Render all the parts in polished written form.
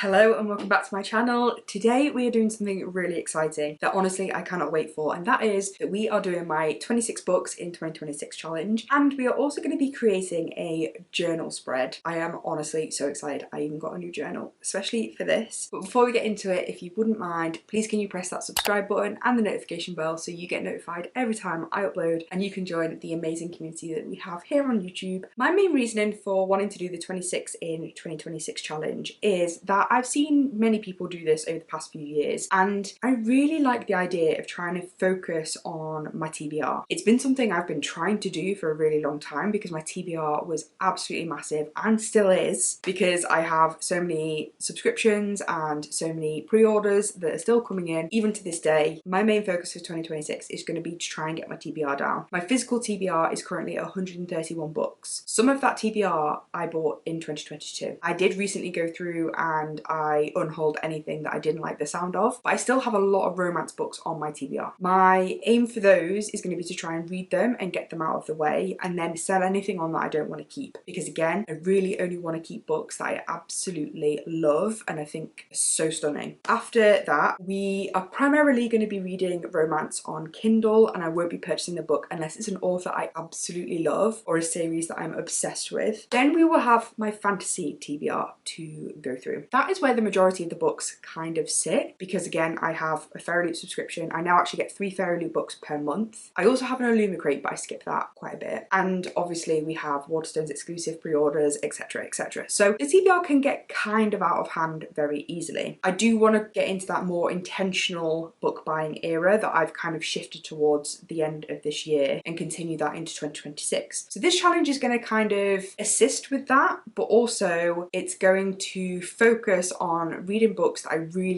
Hello and welcome back to my channel. Today we are doing something really exciting that honestly I cannot wait for, and that is that we are doing my 26 books in 2026 challenge, and we are also going to be creating a journal spread. I am honestly so excited. I even got a new journal especially for this. But before we get into it, if you wouldn't mind, please can you press that subscribe button and the notification bell so you get notified every time I upload, and you can join the amazing community that we have here on YouTube. My main reasoning for wanting to do the 26 in 2026 challenge is that I've seen many people do this over the past few years, and I really like the idea of trying to focus on my TBR. It's been something I've been trying to do for a really long time because my TBR was absolutely massive and still is, because I have so many subscriptions and so many pre-orders that are still coming in even to this day. My main focus for 2026 is going to be to try and get my TBR down. My physical TBR is currently 131 books. Some of that TBR I bought in 2022. I did recently go through and I unhauled anything that I didn't like the sound of, but I still have a lot of romance books on my TBR. My aim for those is going to be to try and read them and get them out of the way, and then sell anything on that I don't want to keep, because again, I really only want to keep books that I absolutely love and I think are so stunning. After that, we are primarily going to be reading romance on Kindle, and I won't be purchasing the book unless it's an author I absolutely love or a series that I'm obsessed with. Then we will have my fantasy TBR to go through. That is where the majority of the books kind of sit, because again, I have a Fairyloot subscription. I now actually get 3 Fairyloot books per month. I also have an Illuma crate, but I skip that quite a bit. And obviously we have Waterstones exclusive pre-orders, etc, etc. So the TBR can get kind of out of hand very easily. I do want to get into that more intentional book buying era that I've kind of shifted towards the end of this year and continue that into 2026. So this challenge is going to kind of assist with that, but also it's going to focus on reading books that I really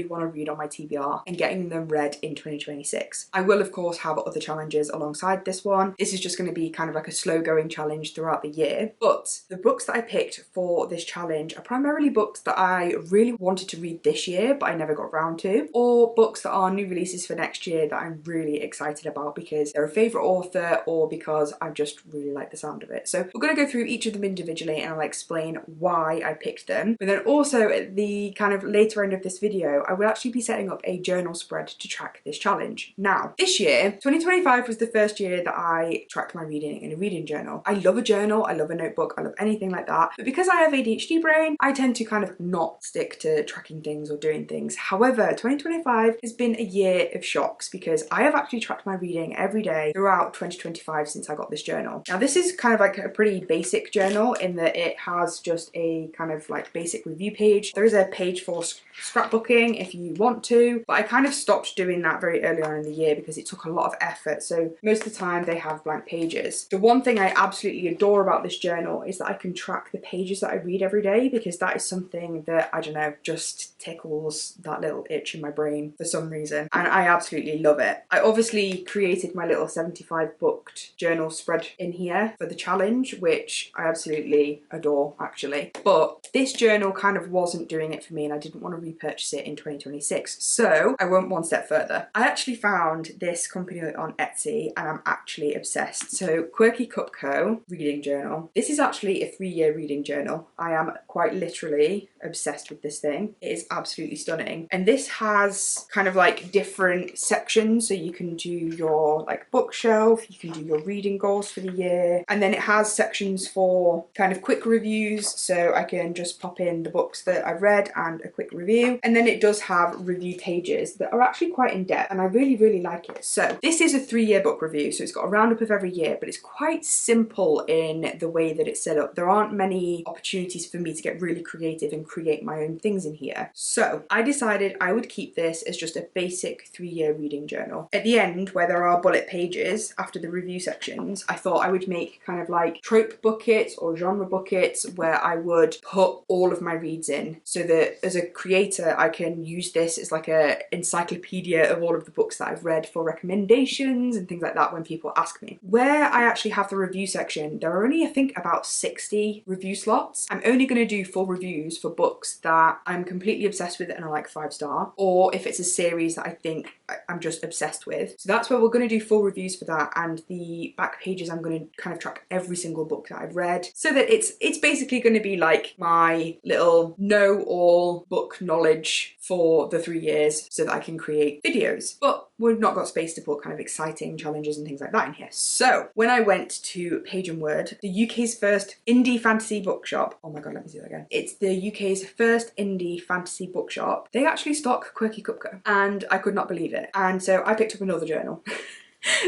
want to read on my TBR and getting them read in 2026. I will of course have other challenges alongside this one. This is just going to be kind of like a slow going challenge throughout the year, but the books that I picked for this challenge are primarily books that I really wanted to read this year but I never got around to, or books that are new releases for next year that I'm really excited about because they're a favourite author or because I just really like the sound of it. So we're going to go through each of them individually and I'll explain why I picked them. But then also at the kind of later end of this video, I will actually be setting up a journal spread to track this challenge. Now, this year, 2025 was the first year that I tracked my reading in a reading journal. I love a journal, I love a notebook, I love anything like that. But because I have ADHD brain, I tend to kind of not stick to tracking things or doing things. However, 2025 has been a year of shocks because I have actually tracked my reading every day throughout 2025 since I got this journal. Now, this is kind of like a pretty basic journal in that it has just a kind of like basic review page. There is a page for scrapbooking if you want to, but I kind of stopped doing that very early on in the year because it took a lot of effort. So most of the time they have blank pages. The one thing I absolutely adore about this journal is that I can track the pages that I read every day, because that is something that, I don't know, just tickles that little itch in my brain for some reason, and I absolutely love it. I obviously created my little 75 booked journal spread in here for the challenge, which I absolutely adore actually, but this journal kind of wasn't doing it for me and I didn't want to repurchase it in 2026. So I went one step further. I actually found this company on Etsy and I'm actually obsessed. So Quirky Cup Co. reading journal. This is actually a 3-year reading journal. I am quite literally obsessed with this thing. It is absolutely stunning. And this has kind of like different sections, so you can do your like bookshelf, you can do your reading goals for the year, and then it has sections for kind of quick reviews, so I can just pop in the books that I've read and a quick review. And then it does have review pages that are actually quite in depth and I really like it. So this is a 3-year book review, so it's got a roundup of every year, but it's quite simple in the way that it's set up. There aren't many opportunities for me to get really creative and create my own things in here. So I decided I would keep this as just a basic 3-year reading journal. At the end, where there are bullet pages after the review sections, I thought I would make kind of like trope buckets or genre buckets where I would put all of my reads in, so that as a creator I can use this as like a encyclopedia of all of the books that I've read for recommendations and things like that when people ask me. Where I actually have the review section, there are only I think about 60 review slots. I'm only going to do full reviews for books that I'm completely obsessed with and are like 5-star, or if it's a series that I think I'm just obsessed with. So that's where we're going to do full reviews for that, and the back pages I'm going to kind of track every single book that I've read, so that it's basically going to be like my little will know all book knowledge for the 3 years so that I can create videos. But we've not got space to put kind of exciting challenges and things like that in here. So when I went to Page and Word, the UK's first indie fantasy bookshop, oh my god, let me see that again. It's the UK's first indie fantasy bookshop. They actually stock Quirky Cupco, and I could not believe it. And so I picked up another journal.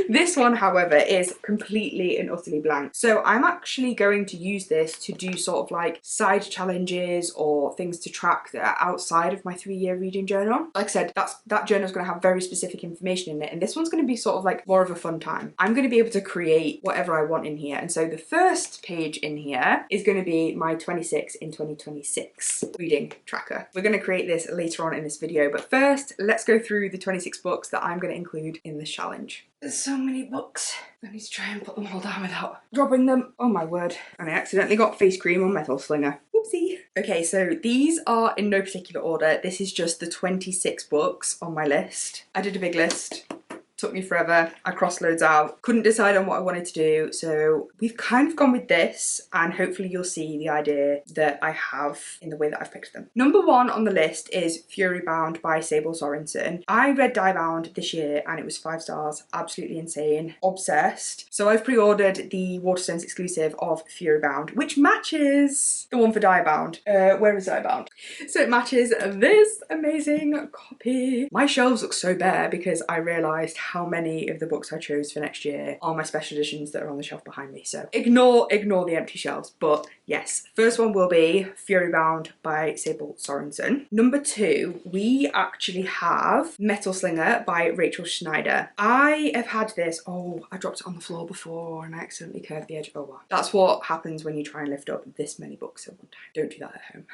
This one, however, is completely and utterly blank. So I'm actually going to use this to do sort of like side challenges or things to track that are outside of my 3-year reading journal. Like I said, that journal is going to have very specific information in it, and this one's going to be sort of like more of a fun time. I'm going to be able to create whatever I want in here. And so the first page in here is going to be my 26 in 2026 reading tracker. We're going to create this later on in this video, but first let's go through the 26 books that I'm going to include in this challenge. There's so many books. I need to try and put them all down without dropping them. Oh my word. And I accidentally got face cream on Metal Slinger. Whoopsie. Okay, so these are in no particular order. This is just the 26 books on my list. I did a big list. Took me forever. I crossed loads out. Couldn't decide on what I wanted to do. So we've kind of gone with this, and hopefully you'll see the idea that I have in the way that I've picked them. Number 1 on the list is Fury Bound by Sable Sorensen. I read Die Bound this year and it was 5 stars. Absolutely insane. Obsessed. So I've pre-ordered the Waterstones exclusive of Fury Bound, which matches the one for Die Bound. Where is Die Bound? So it matches this amazing copy. My shelves look so bare because I realised how many of the books I chose for next year are my special editions that are on the shelf behind me. So ignore the empty shelves. But yes, first one will be Fury Bound by Sable Sorensen. Number 2, we actually have Metal Slinger by Rachel Schneider. I have had this, oh, I dropped it on the floor before and I accidentally curved the edge. Oh wow. That's what happens when you try and lift up this many books at one time. Don't do that at home.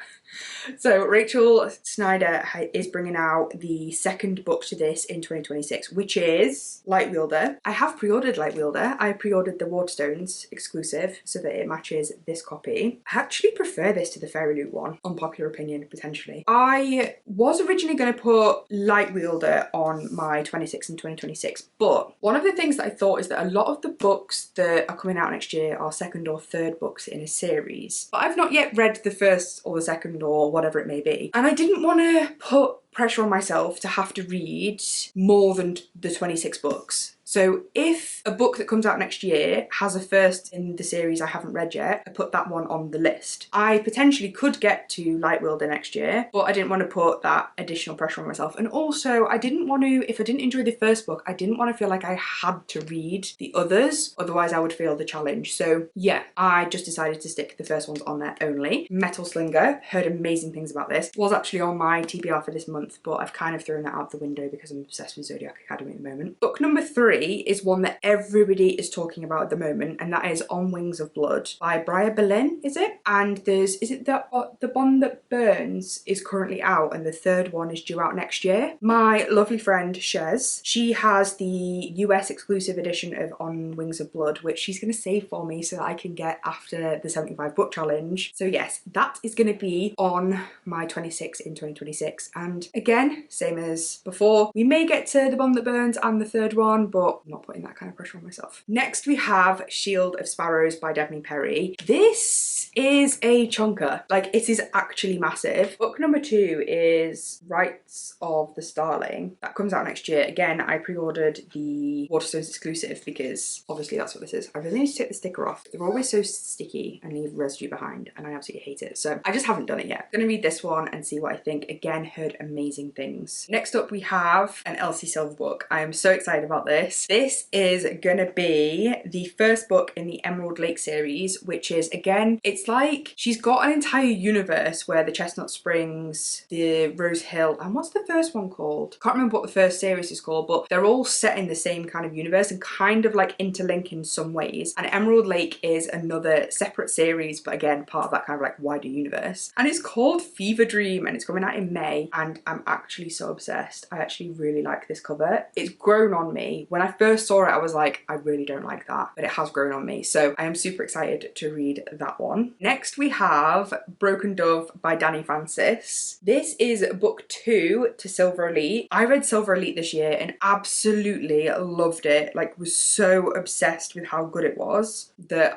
So Rachel Schneider is bringing out the second book to this in 2026, which is Light Wielder. I have pre-ordered Light Wielder. I pre-ordered the Waterstones exclusive so that it matches this copy. I actually prefer this to the Fairy Loot one, unpopular opinion potentially. I was originally going to put Light Wielder on my 26 and 2026, but one of the things that I thought is that a lot of the books that are coming out next year are second or third books in a series, but I've not yet read the first or the second or whatever it may be, and I didn't want to put pressure on myself to have to read more than the 26 books. So if a book that comes out next year has a first in the series I haven't read yet, I put that one on the list. I potentially could get to Light Wielder next year, but I didn't want to put that additional pressure on myself. And also I didn't want to, if I didn't enjoy the first book, I didn't want to feel like I had to read the others, otherwise I would fail the challenge. So yeah, I just decided to stick the first ones on there only. Metal Slinger, heard amazing things about this. Was actually on my TBR for this month, but I've kind of thrown that out the window because I'm obsessed with Zodiac Academy at the moment. Book number 3 is one that everybody is talking about at the moment, and that is On Wings of Blood by Briar Berlin, is it? And there's, is it the one that burns is currently out and the third one is due out next year. My lovely friend Shez, she has the US exclusive edition of On Wings of Blood, which she's going to save for me so that I can get after the 75 book challenge. So yes, that is going to be on my 26 in 2026, and again, same as before, we may get to The One That Burns and the third one, but I'm not putting that kind of pressure on myself. Next we have Shield of Sparrows by Daphne Perry. This is a chunker, like it is actually massive. Book number 2 is Rights of the Starling. That comes out next year. Again, I pre-ordered the Waterstones exclusive because obviously that's what this is. I really need to take the sticker off. They're always so sticky and leave residue behind and I absolutely hate it. So I just haven't done it yet. I'm gonna read this one and see what I think. Again, heard amazing things. Next up we have an Elsie Silver book. I am so excited about this. This is gonna be the first book in the Emerald Lake series, which is, again, it's like she's got an entire universe where the Chestnut Springs, the Rose Hill, and what's the first one called? Can't remember what the first series is called, but they're all set in the same kind of universe and kind of like interlink in some ways. And Emerald Lake is another separate series, but again, part of that kind of like wider universe. And it's called Fever Dream and it's coming out in May, and I'm actually so obsessed. I actually really like this cover. It's grown on me. When I first saw it, I was like, I really don't like that, but it has grown on me. So I am super excited to read that one. Next we have Broken Dove by Danny Francis. This is book 2 to Silver Elite. I read Silver Elite this year and absolutely loved it. Like, was so obsessed with how good it was that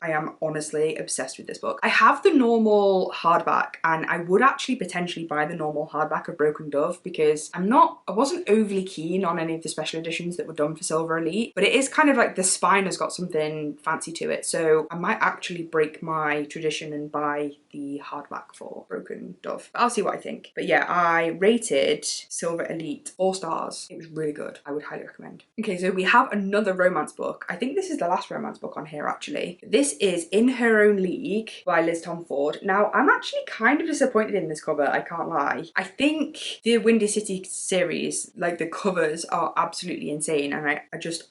I am honestly obsessed with this book. I have the normal hardback and I would actually potentially buy the normal hardback of Broken Dove because I wasn't overly keen on any of the special editions that were done for Silver Elite, but it is kind of like the spine has got something fancy to it. So I might actually break my tradition and buy the hardback for Broken Dove. But I'll see what I think. But yeah, I rated Silver Elite 4 stars. It was really good. I would highly recommend. Okay, so we have another romance book. I think this is the last romance book on here actually. This is In Her Own League by Liz Tomford. Now, I'm actually kind of disappointed in this cover, I can't lie. I think the Windy City series, like the covers are absolutely insane and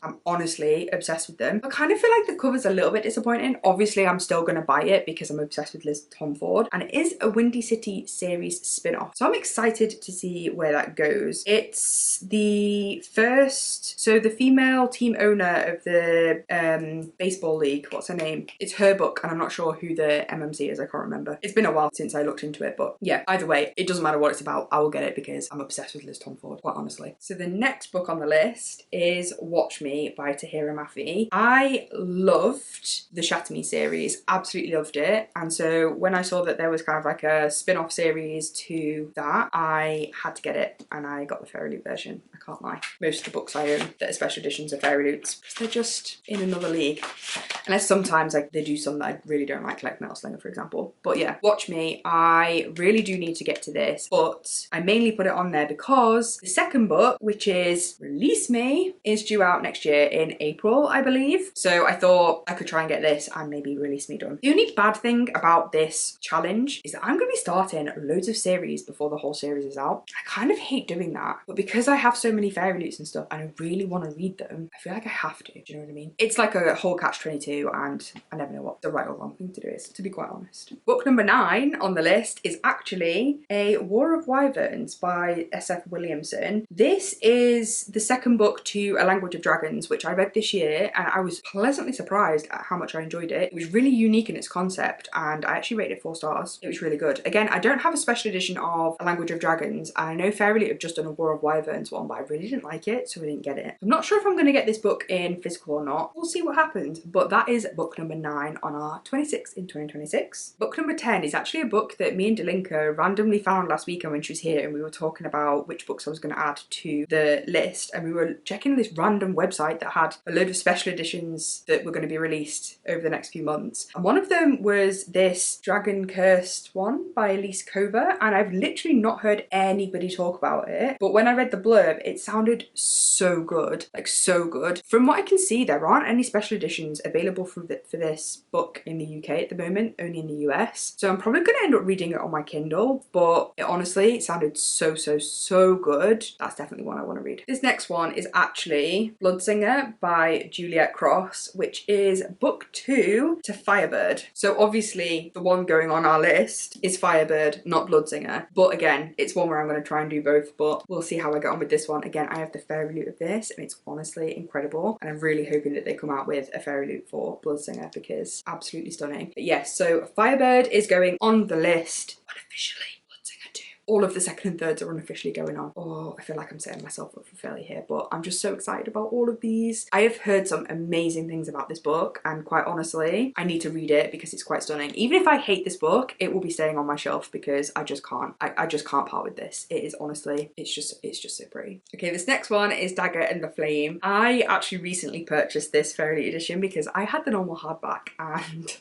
I'm honestly obsessed with them. I kind of feel like the cover's a little bit disappointing. Obviously, I'm still gonna buy it because I'm obsessed with Liz Tomford and it is a Windy City series spin-off. So I'm excited to see where that goes. It's the first, so the female team owner of the baseball league, what's her name? It's her book and I'm not sure who the MMC is, I can't remember. It's been a while since I looked into it, but yeah, either way, it doesn't matter what it's about, I will get it because I'm obsessed with Liz Tomford, quite honestly. So the next book on the list is Watch Me by Tahira Mafi. I loved the Shatter Me series, absolutely loved it. And so when I saw that there was kind of like a spin-off series to that, I had to get it and I got the Fairy Loot version, I can't lie. Most of the books I own that are special editions are Fairy Loots because they're just in another league. Unless sometimes like they do some that I really don't like Metal Slinger for example. But yeah, Watch Me, I really do need to get to this, but I mainly put it on there because the second book, which is Release Me, is due out next year in April, I believe. So I thought I could try and get this and maybe Release Me done. The only bad thing about this challenge is that I'm going to be starting loads of series before the whole series is out. I kind of hate doing that, but because I have so many Fairy Loots and stuff and I really want to read them, I feel like I have to. Do you know what I mean? It's like a whole catch-22 and I never know what the right or wrong thing to do is, to be quite honest. Book number 9 on the list is actually A War of Wyverns by S.F. Williamson. This is the second book to A Language of Dragons, which I read this year and I was pleasantly surprised at how much I enjoyed it. It was really unique in its concept and I actually rated it 4 stars. It was really good. Again, I don't have a special edition of A Language of Dragons. I know Fairy Loot have just done a War of Wyverns one, but I really didn't like it, so I didn't get it. I'm not sure if I'm going to get this book in physical or not. We'll see what happens. But that is book number 9 on our 26 in 2026. Book number 10 is actually a book that me and Delinka randomly found last weekend when she was here and we were talking about which books I was going to add to the list, and we were checking this random website that had a load of special editions that were going to be released over the next few months, and one of them was this Dragon Cursed one by Elise Cover, and I've literally not heard anybody talk about it, but when I read the blurb it sounded so good, like so good. From what I can see, there aren't any special editions available for this book in the UK at the moment, only in the US, so I'm probably going to end up reading it on my Kindle, but it honestly sounded so good. That's definitely one I want to read. This next one is actually Bloodsinger by Juliet Cross, which is book 2 to Firebird. So obviously the one going on our list is Firebird, not Bloodsinger, but again it's one where I'm going to try and do both, but we'll see how I get on with this one. Again, I have the Fairy Loot of this and it's honestly incredible and I'm really hoping that they come out with a Fairy Loot for Bloodsinger because absolutely stunning. But yes, so Firebird is going on the list unofficially. All of the second and thirds are unofficially going on. Oh, I feel like I'm setting myself up for failure here, but I'm just so excited about all of these. I have heard some amazing things about this book and quite honestly, I need to read it because it's quite stunning. Even if I hate this book, it will be staying on my shelf because I just can't. I just can't part with this. It is honestly, it's just so pretty. Okay, this next one is Dagger and the Flame. I actually recently purchased this Fairy Loot edition because I had the normal hardback and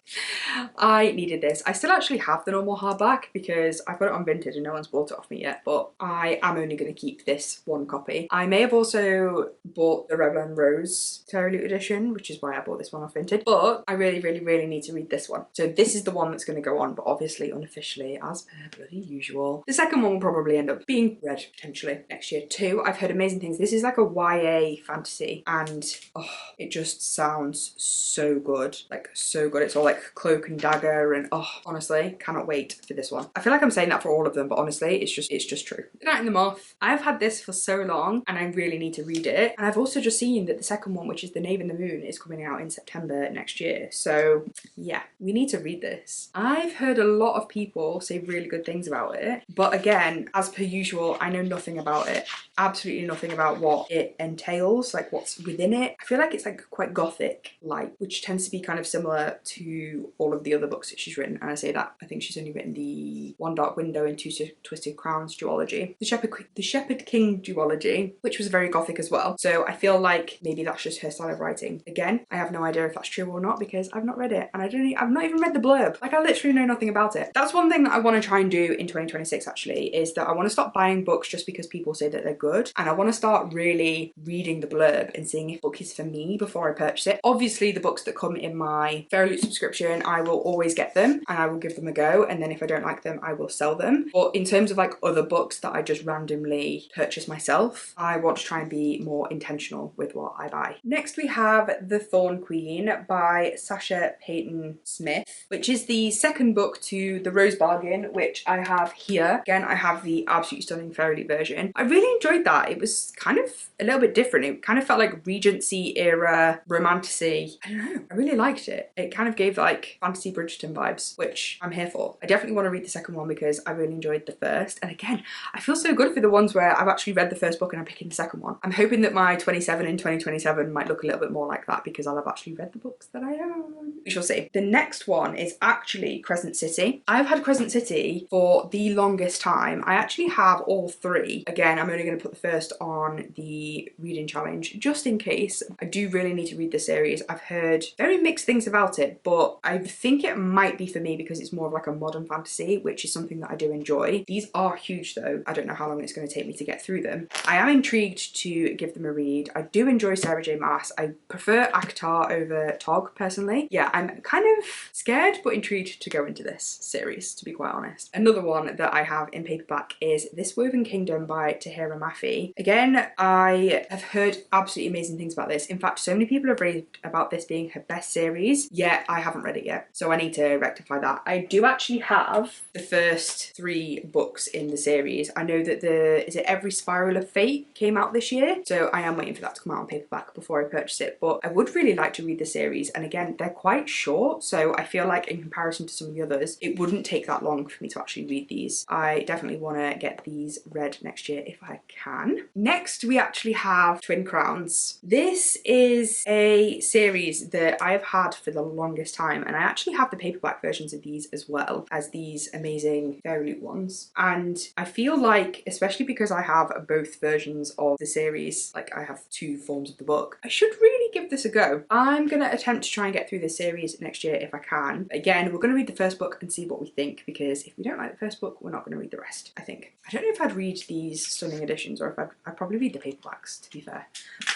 I needed this. I still actually have the normal hardback because I put it on Vinted and no one's bought it off me yet, but I am only going to keep this one copy. I may have also bought the Rebel and Rose Fairy Loot edition, which is why I bought this one off Vinted, but I really need to read this one. So this is the one that's going to go on, but obviously unofficially as per bloody usual. The second one will probably end up being read potentially next year too. I've heard amazing things. This is like a YA fantasy and oh, it just sounds so good, like so good. It's all like cloak and dagger and oh, honestly, cannot wait for this one. I feel like I'm saying that for all of them, but honestly honestly, it's just true. The Night in the Moth. I've had this for so long and I really need to read it. And I've also just seen that the second one, which is The Knave and the Moon, is coming out in September next year. So yeah, we need to read this. I've heard a lot of people say really good things about it, but again, as per usual, I know nothing about it. Absolutely nothing about what it entails, like what's within it. I feel like it's like quite gothic like, which tends to be kind of similar to all of the other books that she's written. And I say that, I think she's only written the One Dark Window and Two Twisted Crowns duology, the Shepherd King duology, which was very gothic as well. So I feel like maybe that's just her style of writing. Again, I have no idea if that's true or not because I've not read it and I've not even read the blurb. Like, I literally know nothing about it. That's one thing that I want to try and do in 2026 actually, is that I want to stop buying books just because people say that they're good, and I want to start really reading the blurb and seeing if a book is for me before I purchase it. Obviously the books that come in my Fairy Loot subscription, I will always get them and I will give them a go, and then if I don't like them I will sell them. But in terms of like other books that I just randomly purchase myself, I want to try and be more intentional with what I buy. Next we have The Thorn Queen by Sasha Payton Smith, which is the second book to The Rose Bargain, which I have here. Again, I have the absolutely stunning Fairy Loot version. I really enjoyed that. It was kind of a little bit different. It kind of felt like Regency era romantasy. I don't know, I really liked it. It kind of gave like fantasy Bridgerton vibes, which I'm here for. I definitely want to read the second one because I really enjoyed the first, and again, I feel so good for the ones where I've actually read the first book and I'm picking the second one. I'm hoping that my 27 in 2027 might look a little bit more like that because I'll have actually read the books that I own. We shall see. The next one is actually Crescent City. I've had Crescent City for the longest time. I actually have all three. Again, I'm only going to put the first on the reading challenge just in case. I do really need to read the series. I've heard very mixed things about it, but I think it might be for me because it's more of like a modern fantasy, which is something that I do enjoy. These are huge though. I don't know how long it's going to take me to get through them. I am intrigued to give them a read. I do enjoy Sarah J Maas. I prefer Akhtar over Tog personally. Yeah, I'm kind of scared but intrigued to go into this series, to be quite honest. Another one that I have in paperback is This Woven Kingdom by Tahira Mafi. Again, I have heard absolutely amazing things about this. In fact, so many people have raved about this being her best series, yet I haven't read it yet. So I need to rectify that. I do actually have the first three books in the series. I know that is it Every Spiral of Fate came out this year, so I am waiting for that to come out on paperback before I purchase it. But I would really like to read the series, and again, they're quite short, so I feel like in comparison to some of the others, it wouldn't take that long for me to actually read these. I definitely want to get these read next year if I can. Next, we actually have Twin Crowns. This is a series that I've had for the longest time, and I actually have the paperback versions of these as well as these amazing Fairy Loot ones. And I feel like, especially because I have both versions of the series, like I have two forms of the book, I should really give this a go. I'm gonna attempt to try and get through this series next year if I can. Again, we're gonna read the first book and see what we think, because if we don't like the first book, we're not gonna read the rest, I think. I don't know if I'd read these stunning editions or if I'd probably read the paperbacks, to be fair.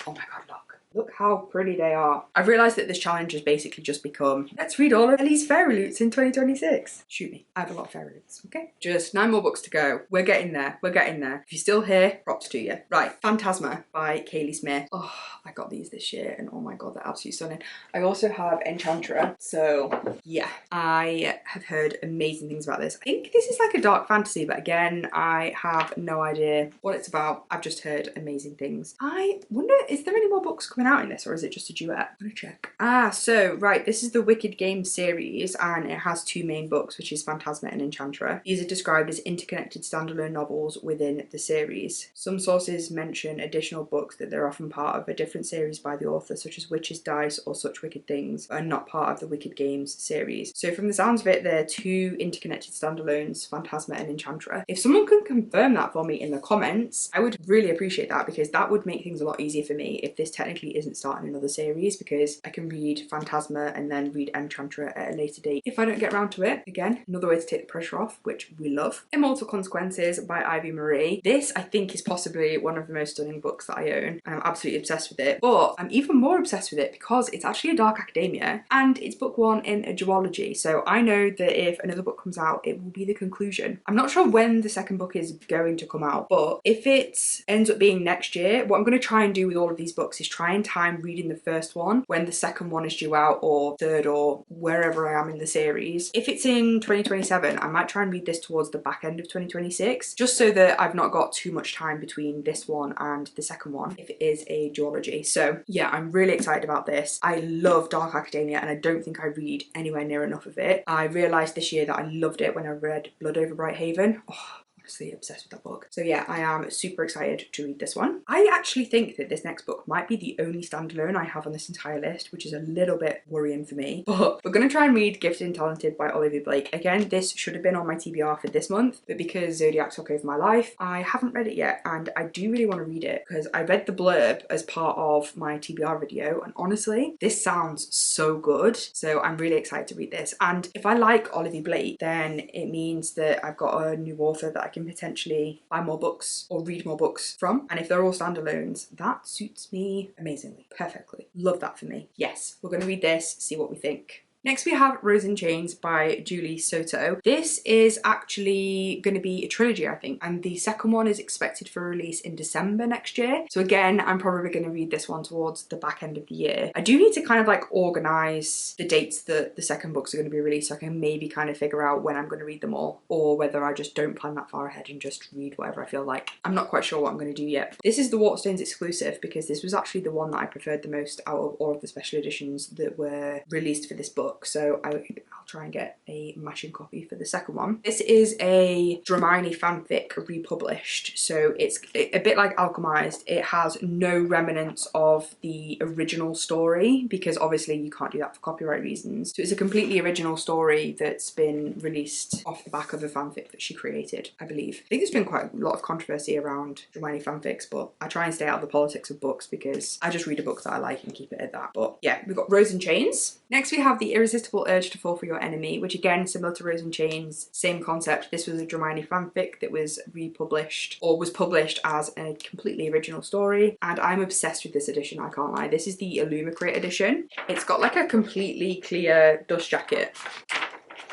Oh my god, look. Look how pretty they are. I've realised that this challenge has basically just become, let's read all of Ellie's Fairy Loots in 2026. Shoot me. I have a lot of Fairy Loots, okay? Just 9 more books to go. We're getting there. We're getting there. If you're still here, props to you. Right, Phantasma by Kaylee Smith. Oh, I got these this year and oh my god, they're absolutely stunning. I also have Enchantra, so yeah. I have heard amazing things about this. I think this is like a dark fantasy, but again, I have no idea what it's about. I've just heard amazing things. I wonder, is there any more books coming out in this, or is it just a duet? I'm gonna check. So right, this is the Wicked Games series and it has 2 main books, which is Phantasma and Enchantra. These are described as interconnected standalone novels within the series. Some sources mention additional books that they're often part of a different series by the author, such as Witch's Dice or Such Wicked Things, but are not part of the Wicked Games series. So from the sounds of it, they're 2 interconnected standalones, Phantasma and Enchantra. If someone can confirm that for me in the comments, I would really appreciate that, because that would make things a lot easier for me if this technically isn't starting another series, because I can read Phantasma and then read Enchantra at a later date if I don't get around to it. Again, another way to take the pressure off, which we love. Immortal Consequences by Ivy Marie. This I think is possibly one of the most stunning books that I own, and I'm absolutely obsessed with it. But I'm even more obsessed with it because it's actually a dark academia and it's book 1 in a duology. So I know that if another book comes out, it will be the conclusion. I'm not sure when the second book is going to come out, but if it ends up being next year, what I'm going to try and do with all of these books is try and time reading the first one when the second one is due out, or third, or wherever I am in the series. If it's in 2027, I might try and read this towards the back end of 2026, just so that I've not got too much time between this one and the second one if it is a duology. So yeah, I'm really excited about this. I love dark academia and I don't think I read anywhere near enough of it. I realised this year that I loved it when I read Blood Over Bright Haven. Oh, honestly obsessed with that book. So yeah, I am super excited to read this one. I actually think that this next book might be the only standalone I have on this entire list, which is a little bit worrying for me. But we're going to try and read Gifted and Talented by Olivia Blake. Again, this should have been on my TBR for this month, but because Zodiac took over my life, I haven't read it yet, and I do really want to read it because I read the blurb as part of my TBR video, and honestly, this sounds so good. So I'm really excited to read this. And if I like Olivia Blake, then it means that I've got a new author that I can potentially buy more books or read more books from. And if they're all standalones, that suits me amazingly, perfectly. Love that for me. Yes, we're going to read this, see what we think. Next we have Rose in Chains by Julie Soto. This is actually going to be a trilogy, I think, and the second one is expected for release in December next year. So again, I'm probably going to read this one towards the back end of the year. I do need to kind of like organise the dates that the second books are going to be released so I can maybe kind of figure out when I'm going to read them all, or whether I just don't plan that far ahead and just read whatever I feel like. I'm not quite sure what I'm going to do yet. This is the Waterstones exclusive because this was actually the one that I preferred the most out of all of the special editions that were released for this book. So I'll try and get a matching copy for the second one. This is a Dramini fanfic republished, so it's a bit like Alchemized. It has no remnants of the original story because obviously you can't do that for copyright reasons. So it's a completely original story that's been released off the back of a fanfic that she created, I believe. I think there's been quite a lot of controversy around Dramini fanfics, but I try and stay out of the politics of books because I just read a book that I like and keep it at that. But yeah, we've got Rose in Chains. Next we have The Irresistible Urge to Fall for Your Enemy, which again, similar to Rose in Chains, same concept. This was a Dramini fanfic that was republished, or was published as a completely original story, and I'm obsessed with this edition, I can't lie. This is the Illumicrate edition. It's got like a completely clear dust jacket,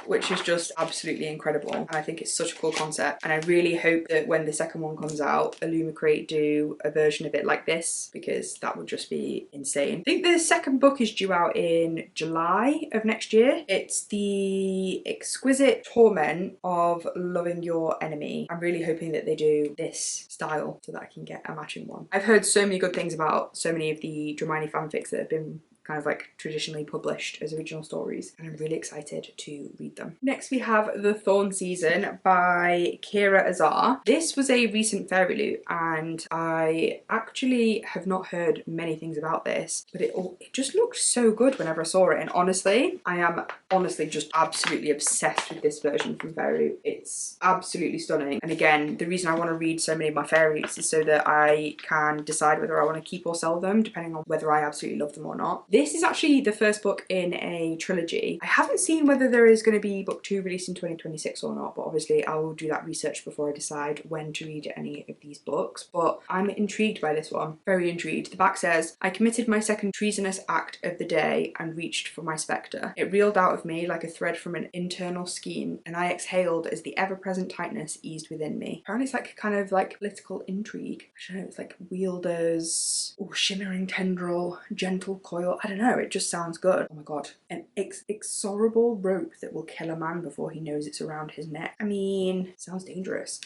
which is just absolutely incredible, and I think it's such a cool concept, and I really hope that when the second one comes out, Illumicrate do a version of it like this, because that would just be insane. I think the second book is due out in July of next year. It's The Exquisite Torment of Loving Your Enemy. I'm really hoping that they do this style so that I can get a matching one. I've heard so many good things about so many of the Dramini fanfics that have been kind of like traditionally published as original stories, and I'm really excited to read them. Next we have The Thorn Season by Kira Azar. This was a recent fairy loot and I actually have not heard many things about this, but it just looked so good whenever I saw it, and honestly, I am honestly just absolutely obsessed with this version from Fairy Loot. It's absolutely stunning, and again, the reason I want to read so many of my fairies is so that I can decide whether I want to keep or sell them depending on whether I absolutely love them or not. This is actually the first book in a trilogy. I haven't seen whether there is going to be book 2 released in 2026 or not, but obviously I will do that research before I decide when to read any of these books. But I'm intrigued by this one, very intrigued. The back says, I committed my second treasonous act of the day and reached for my spectre. It reeled out of me like a thread from an internal skein, and I exhaled as the ever-present tightness eased within me. Apparently it's like kind of like political intrigue. I don't know, it's like wielders, oh, shimmering tendril, gentle coil, I don't know, it just sounds good. Oh my god. An inexorable rope that will kill a man before he knows it's around his neck. I mean, sounds dangerous.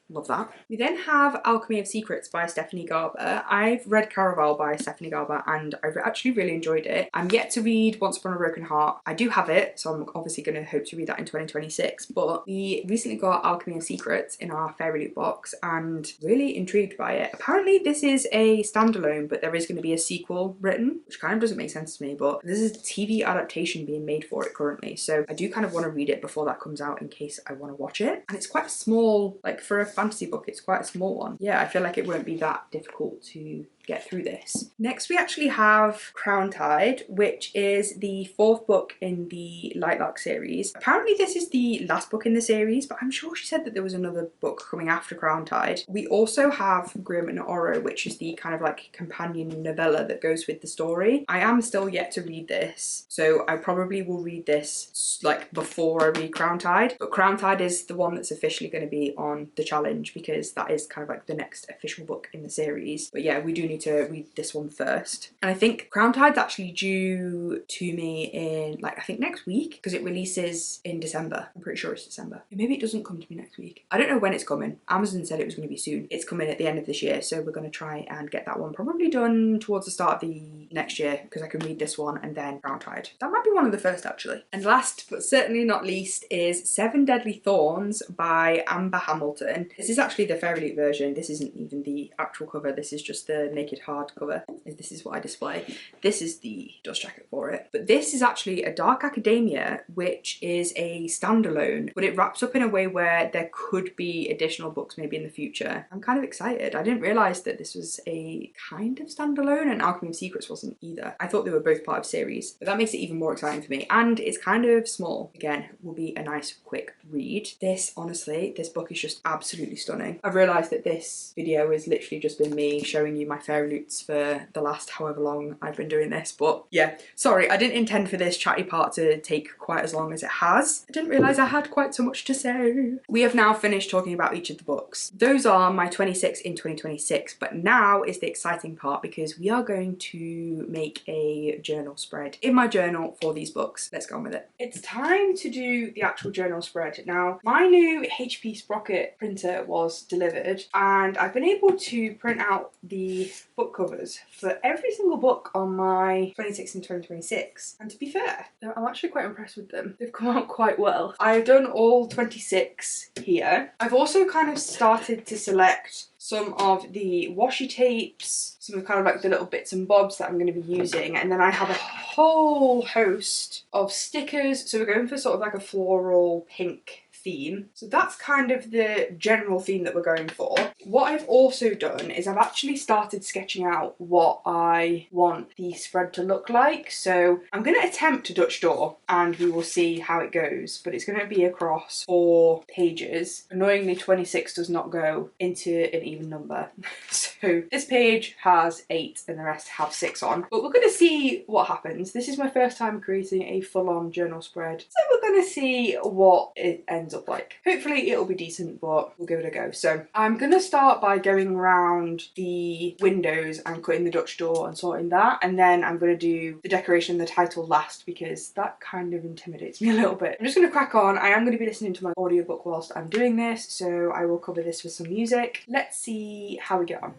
Love that. We then have Alchemy of Secrets by Stephanie Garber. I've read Caraval by Stephanie Garber and I've actually really enjoyed it. I'm yet to read Once Upon a Broken Heart. I do have it, so I'm obviously going to hope to read that in 2026, but we recently got Alchemy of Secrets in our Fairy Loot box and really intrigued by it. Apparently this is a standalone, but there is going to be a sequel written, which kind of doesn't make sense to me, but this is a TV adaptation being made for it currently, so I do kind of want to read it before that comes out in case I want to watch it. And it's quite small, like for a fantasy book, it's quite a small one. Yeah, I feel like it won't be that difficult to get through this. Next we actually have Crown Tide, which is the 4th book in the Lightlark series. Apparently this is the last book in the series, but I'm sure she said that there was another book coming after Crown Tide. We also have Grim and Oro, which is the kind of like companion novella that goes with the story. I am still yet to read this, so I probably will read this like before I read Crown Tide, but Crown Tide is the one that's officially going to be on the challenge because that is kind of like the next official book in the series. But yeah, we do need to read this one first. And I think Crown Tide's actually due to me in like, I think next week, because it releases in December. I'm pretty sure it's December. Maybe it doesn't come to me next week. I don't know when it's coming. Amazon said it was going to be soon. It's coming at the end of this year, so we're going to try and get that one probably done towards the start of the next year, because I can read this one and then Crown Tide. That might be one of the first actually. And last but certainly not least is Seven Deadly Thorns by Amber Hamilton. This is actually the Fairy Loot version. This isn't even the actual cover. This is just the naked hardcover. This is what I display. This is the dust jacket for it. But this is actually a Dark Academia, which is a standalone, but it wraps up in a way where there could be additional books maybe in the future. I'm kind of excited. I didn't realise that this was a kind of standalone and Alchemy of Secrets wasn't either. I thought they were both part of series, but that makes it even more exciting for me. And it's kind of small. Again, will be a nice quick read. This, honestly, this book is just absolutely stunning. I've realised that this video has literally just been me showing you my fairy loots for the last however long I've been doing this, but yeah, sorry, I didn't intend for this chatty part to take quite as long as it has. I didn't realise I had quite so much to say. We have now finished talking about each of the books. Those are my 26 in 2026, but now is the exciting part because we are going to make a journal spread in my journal for these books. Let's go on with it. It's time to do the actual journal spread. Now, my new HP Sprocket printer was delivered and I've been able to print out the book covers for every single book on my 26 in 2026. And to be fair, I'm actually quite impressed with them. They've come out quite well. I've done all 26 here. I've also kind of started to select some of the washi tapes, some of kind of like the little bits and bobs that I'm going to be using, and then I have a whole host of stickers. So we're going for sort of like a floral pink theme. So that's kind of the general theme that we're going for. What I've also done is I've actually started sketching out what I want the spread to look like. So I'm going to attempt a Dutch door and we will see how it goes, but it's going to be across 4 pages. Annoyingly, 26 does not go into an even number. So this page has 8 and the rest have 6 on, but we're going to see what happens. This is my first time creating a full-on journal spread, so we're going to see what it ends up like. Hopefully it'll be decent, but we'll give it a go. So I'm gonna start by going around the windows and cutting the Dutch door and sorting that, and then I'm gonna do the decoration and the title last because that kind of intimidates me a little bit. I'm just gonna crack on. I am gonna be listening to my audiobook whilst I'm doing this, so I will cover this with some music. Let's see how we get on.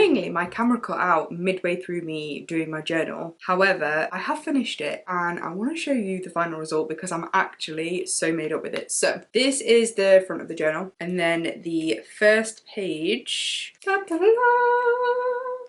Annoyingly, my camera cut out midway through me doing my journal. However, I have finished it and I want to show you the final result because I'm actually so made up with it. So this is the front of the journal, and then the first page.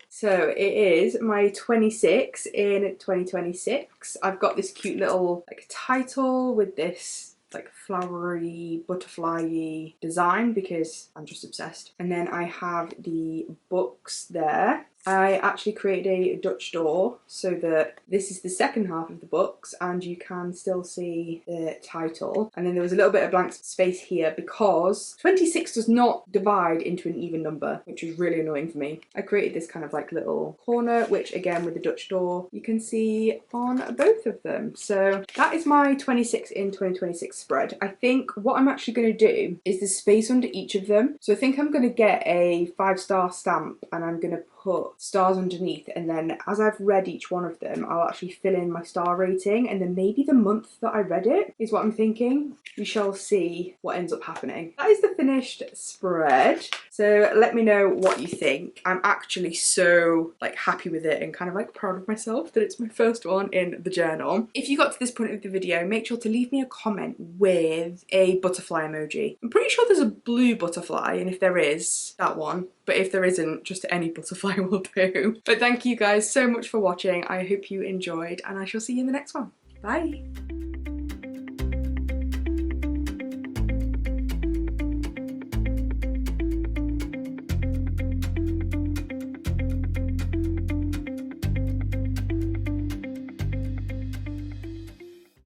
So it is my 26 in 2026. I've got this cute little like title with this like flowery, butterfly-y design because I'm just obsessed. And then I have the books there. I actually created a Dutch door so that this is the second half of the books and you can still see the title. And then there was a little bit of blank space here because 26 does not divide into an even number, which was really annoying for me. I created this kind of like little corner, which again with the Dutch door, you can see on both of them. So that is my 26 in 2026 spread. I think what I'm actually going to do is the space under each of them. So I think I'm going to get a 5-star stamp and I'm going to put stars underneath, and then as I've read each one of them I'll actually fill in my star rating and then maybe the month that I read it is what I'm thinking. We shall see what ends up happening. That is the finished spread, so let me know what you think. I'm actually so like happy with it and kind of like proud of myself that it's my first one in the journal. If you got to this point of the video, make sure to leave me a comment with a butterfly emoji. I'm pretty sure there's a blue butterfly, and if there is, that one. But if there isn't, just any butterfly will do. But thank you guys so much for watching. I hope you enjoyed and I shall see you in the next one. Bye!